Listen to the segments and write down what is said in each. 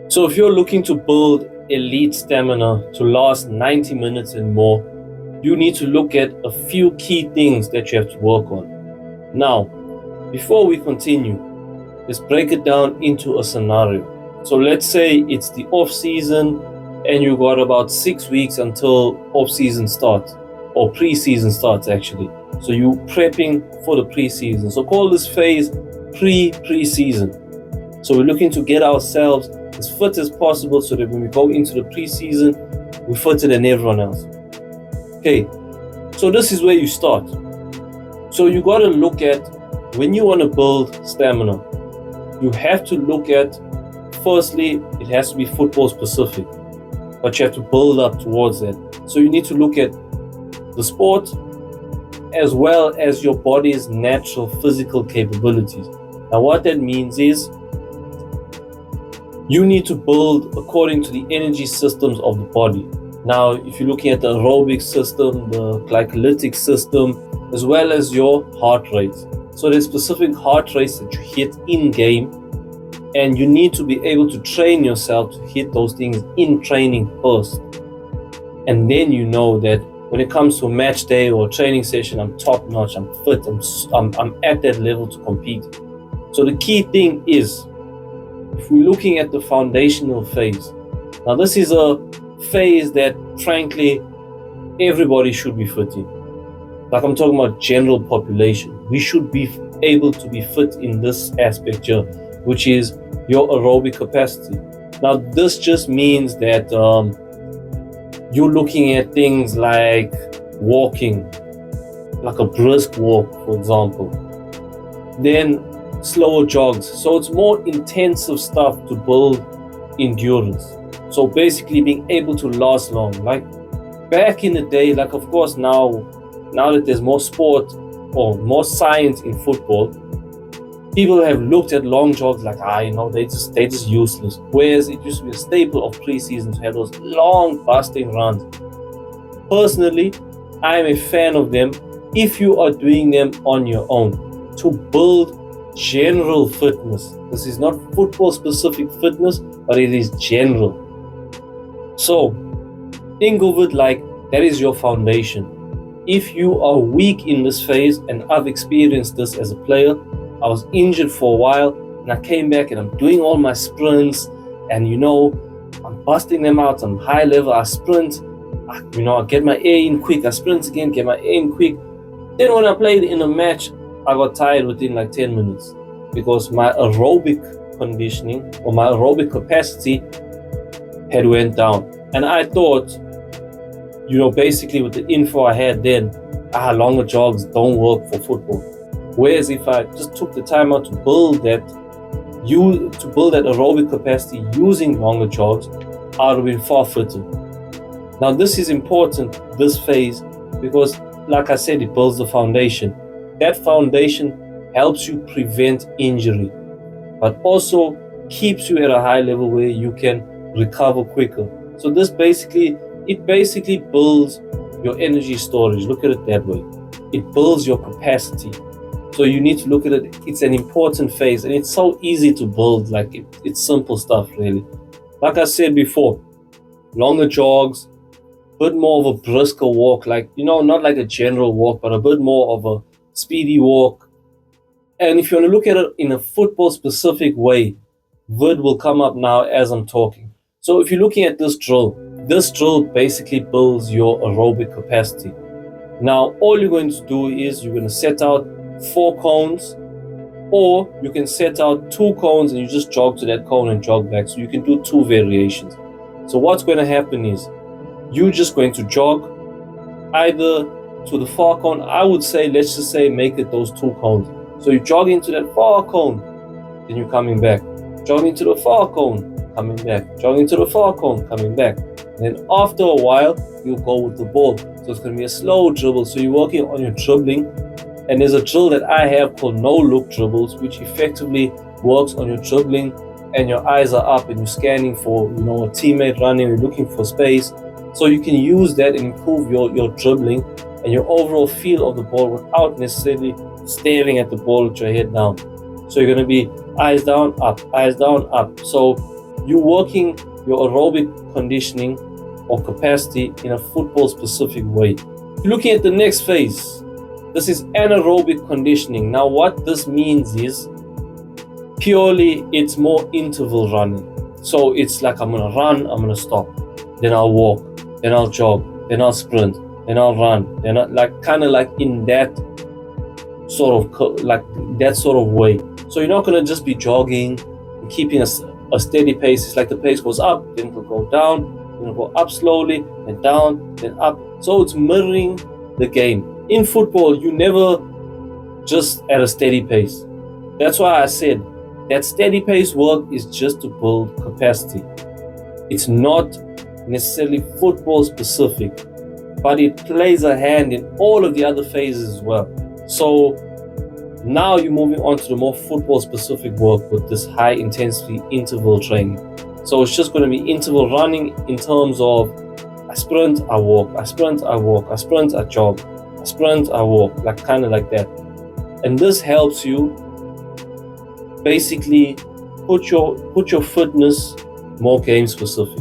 So if you're looking to build elite stamina to last 90 minutes and more, you need to look at a few key things that you have to work on. Now, before we continue, let's break it down into a scenario. So let's say it's the off season and you got about 6 weeks until off season starts, or pre-season starts actually. So you're prepping for the pre-season. So call this phase pre-season. So we're looking to get ourselves as fit as possible so that when we go into the pre-season, we're fitter than everyone else. Okay, so this is where you start. So you got to look at, when you want to build stamina, you have to look at, firstly, it has to be football specific, but you have to build up towards that. So you need to look at the sport as well as your body's natural physical capabilities. Now what that means is you need to build according to the energy systems of the body. Now, if you're looking at the aerobic system, the glycolytic system, as well as your heart rates. So there's specific heart rates that you hit in game, and you need to be able to train yourself to hit those things in training first. And then you know that when it comes to a match day or a training session, I'm top notch, I'm fit, I'm at that level to compete. So the key thing is, if we're looking at the foundational phase, now this is a phase that frankly everybody should be fit in. Like I'm talking about general population. We should be able to be fit in this aspect here, which is your aerobic capacity. Now this just means that you're looking at things like walking, like a brisk walk, for example. Then slower jogs. So it's more intensive stuff to build endurance. So basically being able to last long. Like back in the day, like of course now that there's more sport or more science in football, people have looked at long jogs like, they're just useless. Whereas it used to be a staple of pre-season to have those long busting runs. Personally, I'm a fan of them if you are doing them on your own to build general fitness. This is not football specific fitness, but it is general. So think of it like that is your foundation. If you are weak in this phase, and I've experienced this as a player, I was injured for a while and I came back and I'm doing all my sprints and I'm busting them out on high level. I sprint, I get my air in quick, I sprint again, get my air in quick. Then when I played in a match, I got tired within like 10 minutes because my aerobic conditioning or my aerobic capacity had went down. And I thought, basically with the info I had then, longer jogs don't work for football. Whereas if I just took the time out to build that aerobic capacity using longer jogs, I would have been far fitter. Now this is important, this phase, because like I said, it builds the foundation. That foundation helps you prevent injury, but also keeps you at a high level where you can recover quicker. So this basically builds your energy storage. Look at it that way. It builds your capacity. So you need to look at it. It's an important phase, and it's so easy to build. Like it's simple stuff, really. Like I said before, longer jogs, a bit more of a brisker walk, not like a general walk, but a bit more of a speedy walk. And if you want to look at it in a football specific way, VID will come up now as I'm talking. So if you're looking at this drill basically builds your aerobic capacity. Now all you're going to do is you're going to set out 4 cones, or you can set out 2 cones and you just jog to that cone and jog back. So you can do 2 variations. So what's going to happen is you're just going to jog either to the far cone. I would say, let's just say, make it those 2 cones. So you jog into that far cone, then you're coming back. Jogging to the far cone, coming back. Jogging to the far cone, coming back. And then after a while, you'll go with the ball. So it's going to be a slow dribble. So you're working on your dribbling And there's a drill that I have called no look dribbles, which effectively works on your dribbling and your eyes are up and you're scanning for, a teammate running, you're looking for space. So you can use that and improve your dribbling and your overall feel of the ball without necessarily staring at the ball with your head down. So you're going to be eyes down, up, eyes down, up. So you're working your aerobic conditioning or capacity in a football specific way. Looking at the next phase, this is anaerobic conditioning. Now what this means is purely it's more interval running. So it's like I'm going to run, I'm going to stop, then I'll walk, then I'll jog, then I'll sprint, then I'll run, then kind of like in that sort of way. So you're not going to just be jogging and keeping a steady pace. It's like the pace goes up, then it'll go down, then it'll go up slowly, then down, then up. So it's mirroring the game. In football, you never just at a steady pace. That's why I said that steady pace work is just to build capacity. It's not necessarily football specific, but it plays a hand in all of the other phases as well. So now you're moving on to the more football specific work with this high intensity interval training. So it's just going to be interval running in terms of I sprint, I walk, I sprint, I walk, I sprint, I jog, I sprint, I walk, kind of like that. And this helps you basically put your fitness more game specific.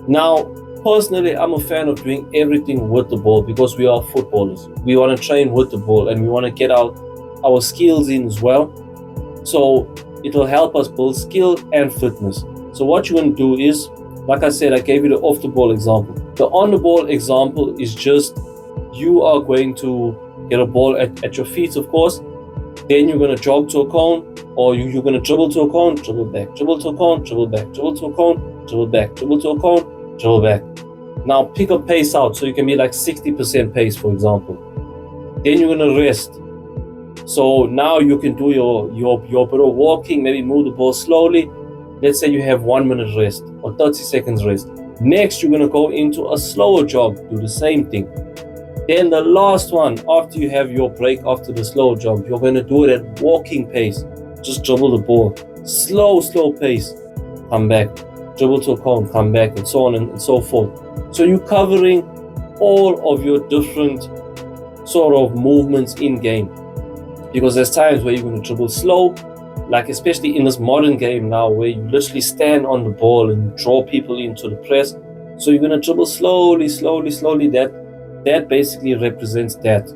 Now, personally, I'm a fan of doing everything with the ball because we are footballers. We want to train with the ball and we want to get our skills in as well. So it'll help us build skill and fitness. So what you're going to do is, like I said, I gave you the off the ball example. The on the ball example is just you are going to get a ball at your feet, of course. Then you're going to jog to a cone, or you're going to dribble to a cone, dribble back, dribble to a cone, dribble back, dribble to a cone, dribble back, dribble to a cone, dribble back. Now pick a pace out so you can be like 60% pace, for example. Then you're going to rest. So now you can do your bit of walking, maybe move the ball slowly. Let's say you have 1 minute rest or 30 seconds rest. Next, you're going to go into a slower jog, do the same thing. Then the last one, after you have your break after the slow jog, you're going to do it at walking pace. Just dribble the ball. Slow pace. Come back. Dribble to a cone, come back, and so on and so forth. So you're covering all of your different sort of movements in game. Because there's times where you're going to dribble slow, like especially in this modern game now where you literally stand on the ball and you draw people into the press. So you're going to dribble slowly. That basically represents that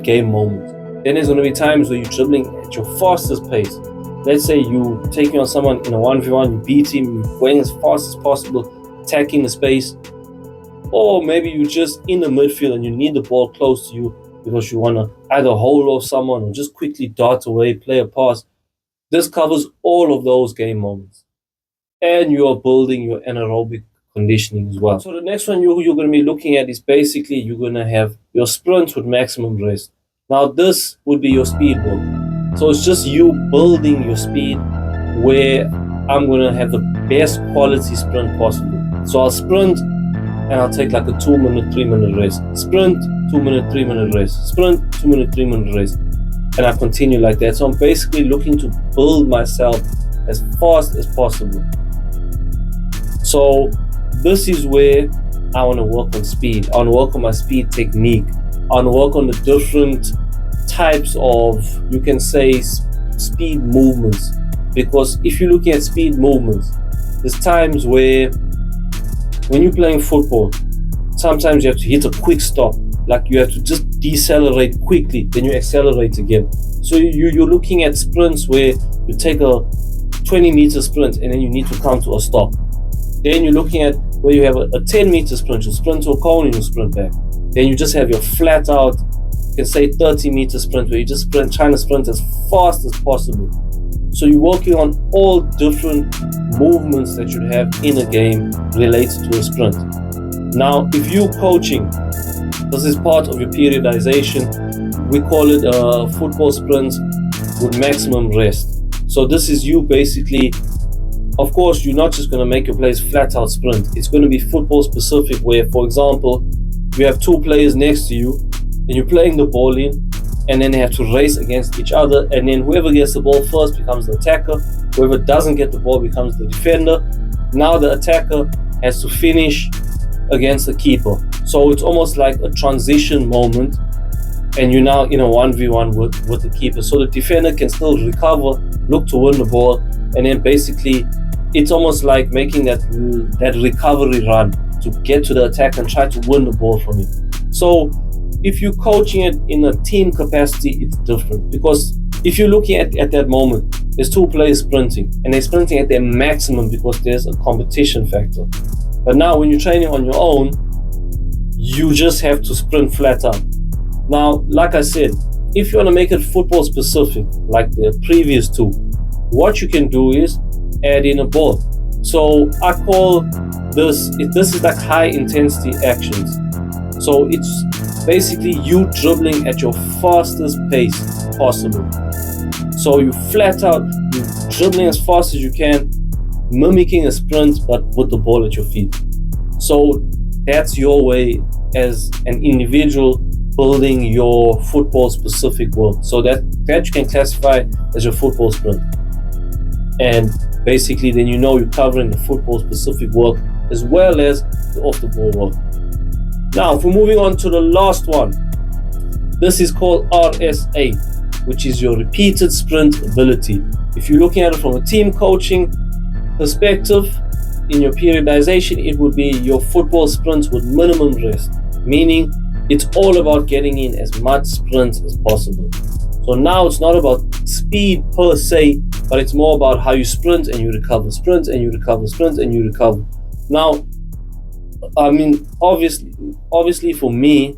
game moment. Then there's going to be times where you're dribbling at your fastest pace. Let's say you taking on someone in a 1v1, you beat him, you're going as fast as possible, attacking the space. Or maybe you're just in the midfield and you need the ball close to you because you want to either hold off someone or just quickly dart away, play a pass. This covers all of those game moments. And you are building your anaerobic conditioning as well. So the next one you're going to be looking at is basically you're going to have your sprint with maximum rest. Now this would be your speed work. So it's just you building your speed where I'm going to have the best quality sprint possible. So I'll sprint and I'll take like a 2 minute, 3 minute rest. Sprint, 2 minute, 3 minute rest. Sprint, 2 minute, 3 minute rest. And I continue like that. So I'm basically looking to build myself as fast as possible. So this is where I want to work on speed. I want to work on my speed technique. I want to work on the different types of, you can say, speed movements. Because if you're looking at speed movements, there's times where when you're playing football, sometimes you have to hit a quick stop. Like you have to just decelerate quickly, then you accelerate again. So you're looking at sprints where you take a 20-meter sprint and then you need to come to a stop. Then you're looking at where you have a 10-meter sprint, you sprint to a cone and you sprint back. Then you just have your flat out, you can say 30-meter sprint where you just trying to sprint as fast as possible. So you're working on all different movements that you have in a game related to a sprint. Now, if you're coaching, this is part of your periodization. We call it a football sprint with maximum rest. So this is you basically, of course, you're not just going to make your players flat out sprint. It's going to be football specific where, for example, you have two players next to you and you're playing the ball in, and then they have to race against each other, and then whoever gets the ball first becomes the attacker, whoever doesn't get the ball becomes the defender. Now the attacker has to finish against the keeper. So it's almost like a transition moment, and you're now in a 1v1 with the keeper. So the defender can still recover, look to win the ball, and then basically it's almost like making that recovery run to get to the attack and try to win the ball from him. So if you're coaching it in a team capacity, it's different, because if you're looking at that moment, there's two players sprinting, and they're sprinting at their maximum because there's a competition factor. But now when you're training on your own, you just have to sprint flat out. Now, like I said, if you want to make it football specific, like the previous two, what you can do is add in a ball. So I call this is like high intensity actions. So it's basically you dribbling at your fastest pace possible. So you flat out, you dribbling as fast as you can, mimicking a sprint but with the ball at your feet. So that's your way as an individual building your football specific world. So that you can classify as your football sprint. And basically then you're covering the football specific work as well as the off the ball work. Now if we're moving on to the last one, this is called RSA, which is your repeated sprint ability. If you're looking at it from a team coaching perspective, in your periodization, it would be your football sprints with minimum rest, meaning it's all about getting in as much sprints as possible. So now it's not about speed per se, but it's more about how you sprint and you recover, sprint and you recover, sprint and you recover. Now, I mean, obviously for me,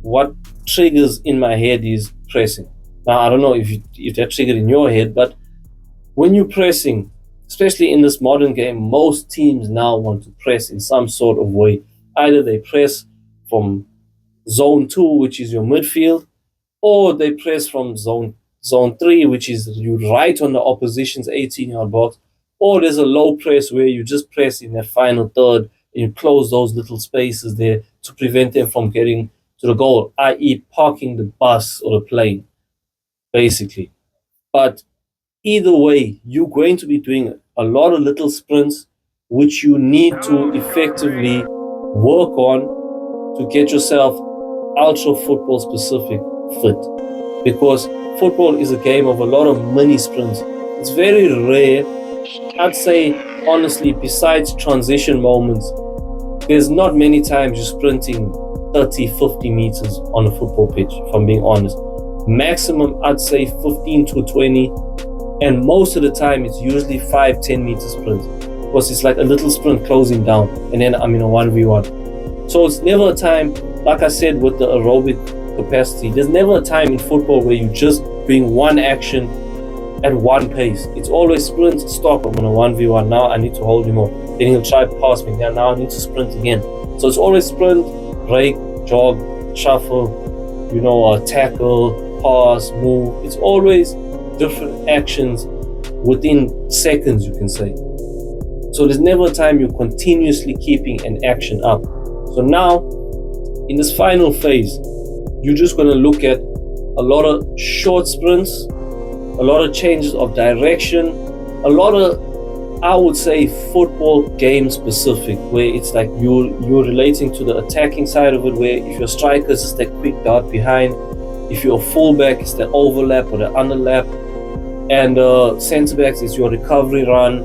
what triggers in my head is pressing. Now, I don't know if that triggered in your head, but when you're pressing, especially in this modern game, most teams now want to press in some sort of way. Either they press from zone 2, which is your midfield, or they press from zone 3, which is you right on the opposition's 18-yard box, or there's a low press where you just press in that final third and you close those little spaces there to prevent them from getting to the goal, i.e. parking the bus or the plane, basically. But either way, you're going to be doing a lot of little sprints which you need to effectively work on to get yourself ultra football specific fit, because football is a game of a lot of mini sprints. It's very rare, I'd say honestly, besides transition moments, there's not many times you're sprinting 30-50 meters on a football pitch, if I'm being honest. Maximum I'd say 15 to 20, and most of the time it's usually 5-10 meter sprints, because it's like a little sprint closing down and then I'm in a 1v1. So it's never a time, like I said with the aerobic capacity, there's never a time in football where you're just doing one action at one pace. It's always sprint, stop, I'm on a 1v1, now I need to hold him up, then he'll try to pass me, now I need to sprint again. So it's always sprint, break, jog, shuffle, tackle, pass, move. It's always different actions within seconds, you can say. So there's never a time you're continuously keeping an action up. So now, in this final phase, you're just going to look at a lot of short sprints, a lot of changes of direction, a lot of, I would say, football game specific, where it's like you're relating to the attacking side of it, where if you're strikers, it's that quick dart behind. If you're a fullback, it's the overlap or the underlap. And centre backs, it's your recovery run.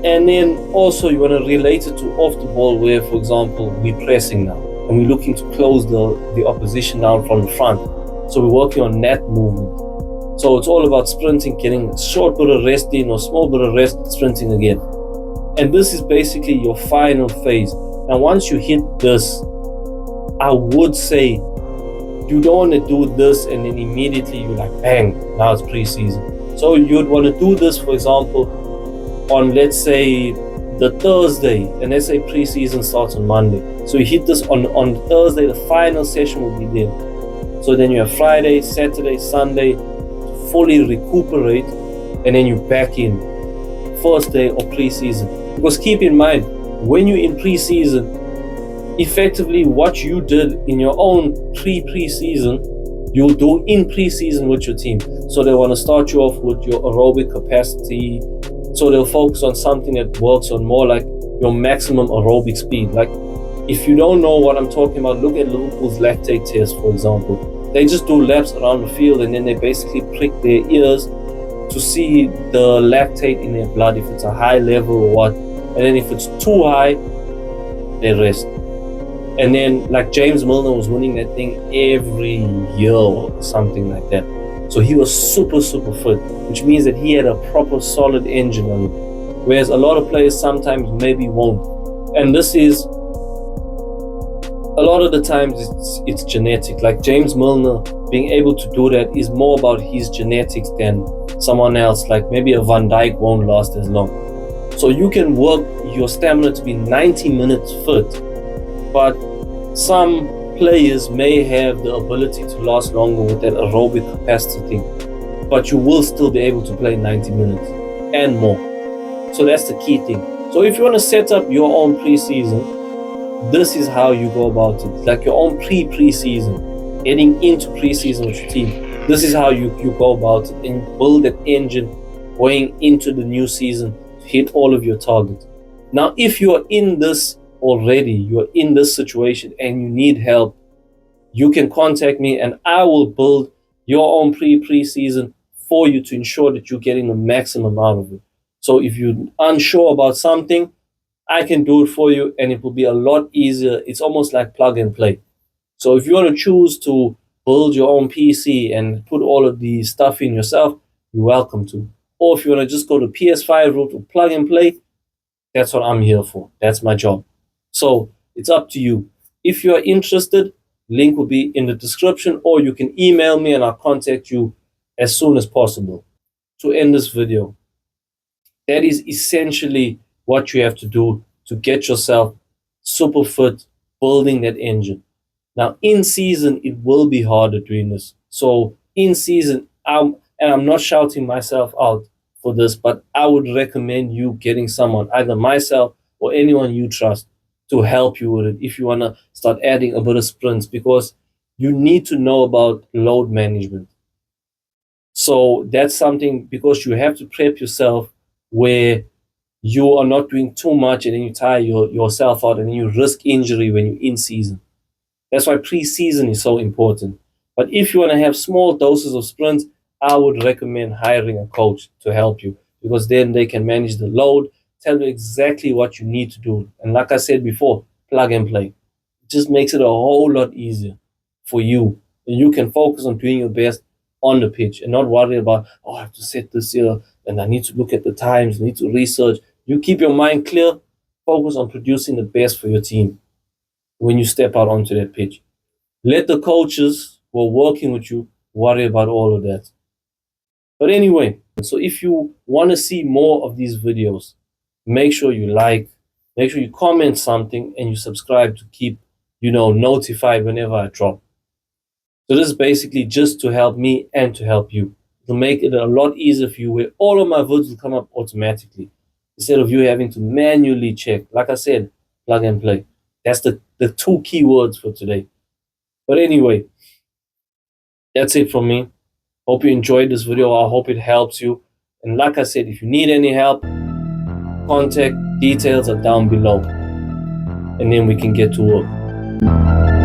And then also you want to relate it to off the ball, where, for example, we're pressing now and we're looking to close the opposition down from the front. So we're working on that movement. So it's all about sprinting, getting a short bit of rest in or small bit of rest, sprinting again. And this is basically your final phase. Now, once you hit this, I would say you don't want to do this and then immediately you're like, bang, now it's preseason. So you'd want to do this, for example, on, let's say, the Thursday, and let's say preseason starts on Monday. So you hit this on Thursday, the final session will be there. So then you have Friday, Saturday, Sunday to fully recuperate, and then you're back in first day of preseason. Because keep in mind, when you're in preseason, effectively what you did in your own pre-season, you'll do in pre-season with your team. So they want to start you off with your aerobic capacity. So they'll focus on something that works on more like your maximum aerobic speed. Like, if you don't know what I'm talking about, look at Liverpool's lactate test, for example. They just do laps around the field and then they basically prick their ears to see the lactate in their blood, if it's a high level or what. And then if it's too high, they rest. And then, like, James Milner was winning that thing every year or something like that. So he was super fit, which means that he had a proper solid engine on it. Whereas a lot of players sometimes maybe won't. And this is, a lot of the times it's genetic. Like James Milner being able to do that is more about his genetics than someone else. Like maybe a Van Dijk won't last as long. So you can work your stamina to be 90 minutes fit, but some players may have the ability to last longer with that aerobic capacity thing, but you will still be able to play 90 minutes and more. So that's the key thing. So if you want to set up your own preseason, this is how you go about it. Like your own pre-season, getting into preseason with your team. This is how you go about it and build that engine going into the new season to hit all of your targets. Now, if you are in this already, you're in this situation and you need help, you can contact me and I will build your own pre-season for you to ensure that you're getting the maximum out of it. So if you're unsure about something, I can do it for you and it will be a lot easier. It's almost like plug and play. So if you want to choose to build your own PC and put all of the stuff in yourself, you're welcome to. Or if you want to just go to PS5 route or plug and play, that's what I'm here for. That's my job. So it's up to you. If you're interested, link will be in the description, or you can email me and I'll contact you as soon as possible. To end this video, that is essentially what you have to do to get yourself super fit, building that engine. Now, in season, it will be harder doing this. So in season, I'm not shouting myself out for this, but I would recommend you getting someone, either myself or anyone you trust, to help you with it if you want to start adding a bit of sprints, because you need to know about load management. So that's something, because you have to prep yourself where you are not doing too much and then you tire yourself out and then you risk injury when you're in season. That's why pre-season is so important. But if you want to have small doses of sprints, I would recommend hiring a coach to help you, because then they can manage the load, tell you exactly what you need to do. And like I said before, plug and play. It just makes it a whole lot easier for you. And you can focus on doing your best on the pitch and not worry about, oh, I have to set this here and I need to look at the times, I need to research. You keep your mind clear, focus on producing the best for your team when you step out onto that pitch. Let the coaches who are working with you worry about all of that. But anyway, so if you want to see more of these videos, make sure you like, make sure you comment something, and you subscribe to keep, notified whenever I drop. So this is basically just to help me and to help you. It'll make it a lot easier for you, where all of my videos will come up automatically instead of you having to manually check. Like I said, plug and play. That's the two key words for today. But anyway, that's it from me. Hope you enjoyed this video. I hope it helps you. And like I said, if you need any help, contact details are down below. And then we can get to work.